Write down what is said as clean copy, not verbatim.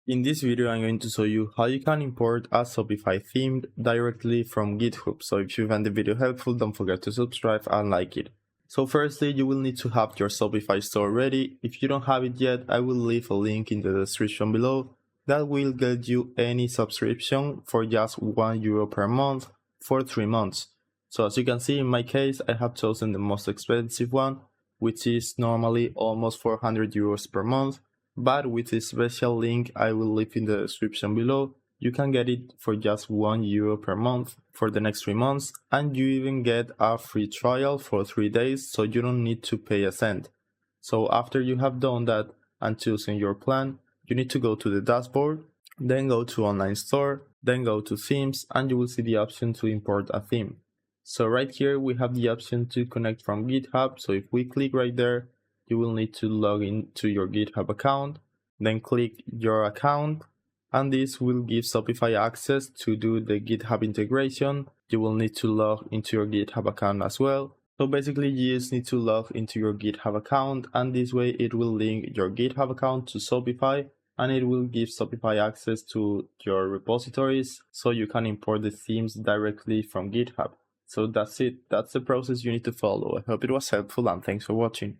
In this video, I'm going to show you how you can import a Shopify theme directly from Github. So if you find the video helpful, don't forget to subscribe and like it. So firstly, you will need to have your Shopify store ready. If you don't have it yet, I will leave a link in the description below that will get you any subscription for just €1 per month for 3 months. So as you can see, in my case, I have chosen the most expensive one, which is normally almost €400 per month. But with this special link I will leave in the description below, you can get it for just €1 per month for the next 3 months, and you even get a free trial for 3 days, so you don't need to pay a cent. So after you have done that and chosen your plan, you need to go to the dashboard, then go to online store, then go to themes, and you will see the option to import a theme. So right here we have the option to connect from GitHub. So if we click right there, you will need to log into your GitHub account, then click your account, and this will give Shopify access to do the GitHub integration. You will need to log into your GitHub account as well. So basically you just need to log into your GitHub account, and this way it will link your GitHub account to Shopify, and it will give Shopify access to your repositories so you can import the themes directly from GitHub. So that's it. That's the process you need to follow. I hope it was helpful, and thanks for watching.